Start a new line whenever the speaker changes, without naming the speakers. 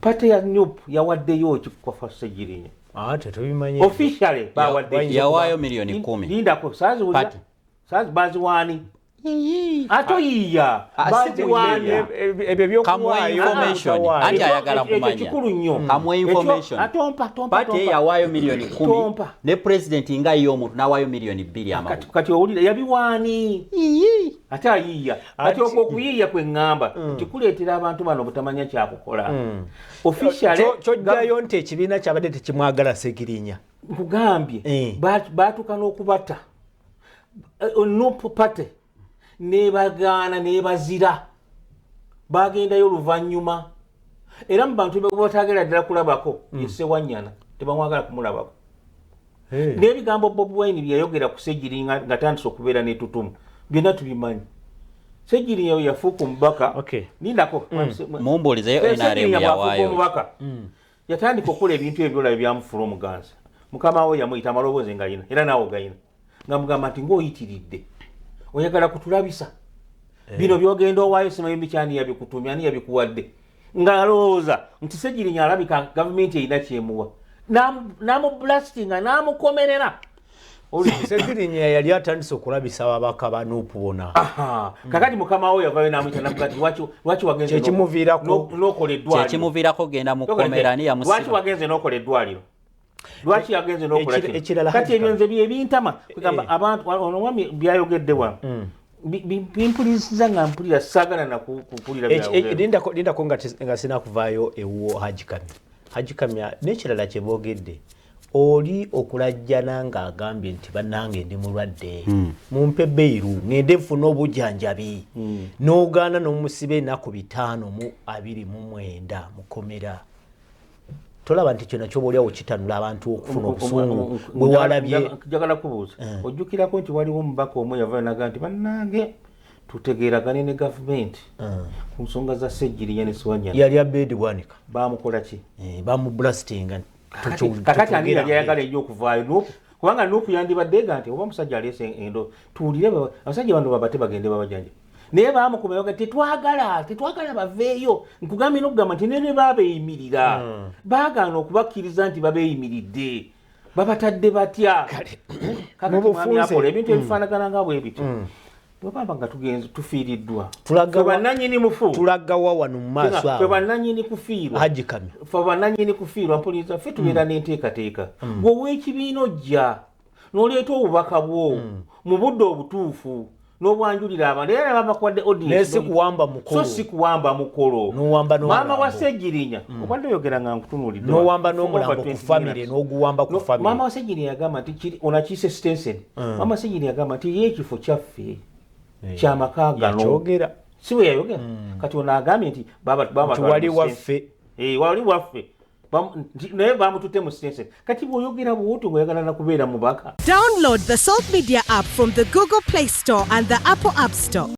pate ya NUP yawaddeyo ekikufa Ssegirinya
tetubimanye
officially bawadde
yawayo milioni 10
lindako sazi baziwani atoyiya baziwani
ebyo
byokuwaayo information anti ayagala kumanya
ekikulu nnyo
kamwe information
atompa
pate yawayo milioni 10 ne president nga y'omuntu nawayo milioni 2 amabu
kati owulira yabiwani ate ayiya ati okuyiya kwe ngamba kikuleetera abantu bano butamanya kyakukola officially
kyojjayo nti ekibiina kyabadde tekimwagala Ssegirinya
nkugambye baatuka n'okubata NUP pate nebagaana nebazira bagendayo oluvannyuma era mu bantu bebatagera ddala kulabako yesse Wanyana tebamwagala kumulabako n'ebigambo Bobi Wine byayogera ku Ssegirinya nga tandise okubeera n'etutumu byonna tubimanyi Ssegirinya yafuuka omubaka lindako
mumbulizeyo NRM yawayo
yatandika okukola ebintu ebyolaba byamufula omuganza mukama we yamuyita amaloboozi nga yina era naawe gayina nga mugamba nti ng'oyitiridde oyagala kutulabisa bino byogenda owaayo simayumbi kyani yabikutumya ani yabikuwadde nga alowooza nti Ssegirinya alabika gavumenti erina kyemuwa n'amublastinga n'amukomerera
Ssegirinya yali atandise okulabisa ababaka ba NUP bona
kakati mukama we yavayo n'amuyita navuga nti lwaki wagenze n'okola eddwaliro
kyekimuviirako genda mukomera ni yamusiba
lwaki wagenze n'okola eddwaliro lwaki yagenze n'okola kati ebyo nze byebintama kugamba abantu omwami byayogedde wa bimpuliriza nga mpulira saagala nakupulira
lindako nga sinakuvaayo ewuwo Haji Kamya n'ekirala kye boogedde oli okulajjana ng'agambye nti bannange ndi mulwadde mumpe beiru ngende nfuna obujjanjabi n'ogaana n'omusiba ennaku 529 mukomera tolaba nti kyonna kyobaoliawo kitanula abantu okufuna obusungu bwe walabye
njagala kubuuza ojjukirako nti waliwo omubaka omu yavayo naga nti bannange tutegeeragane ne gavumenti ku nsonga za Ssegirinya ne Ssewanyana
yali abedi bwanika
bamukola ki
bamublastinga
kakati ani yali ayagala ejjo okuvaayo NUP kubanga NUP yandibadde nti oba omusajja aleese endo tuwulire abasajja bano babate bagende babajanja naye bamukomeyoga tetwagala baveeyo nkugambye n'okugamba nti ne babeeyimirira baagaana okubakkiriza nti babeeyimiridde babatadde batya kakati ebintu ebifaanagana nga bwe bityo bwebaba nga tugenze tufiiriddwa fe bannannyini mufu
tulagawa wano mu maaso awo
fe bannannyini kufiirwa
Haji Kamya
fe bannannyini kufiirwa mpuliriza ffe tubeera n'enteekateeka ng'ow'ekibiina ojja n'oleeta obubaka bwo mu budde obutuufu n'obwanjulira abantu era babakwadde audience so si kuwamba mukolo maama wa Ssegirinya obadde oyogera nga nkutunuulidde
n'owamba n'omulambo ku famire n'oguwamba ku famire
maama wa Ssegirinya yagamba nti onakiise Stenson maama wa Ssegirinya yagamba nti ye ekifo kyaffe kyamaka gano si bwe yayogera kati ono agambye nti
wali waffe
naye bamututte mu Stenson kati bw'oyogera bw'oti ng'oyagala na kubeera mubaka.
Download the Salt Media app from the Google Play Store and the Apple App Store.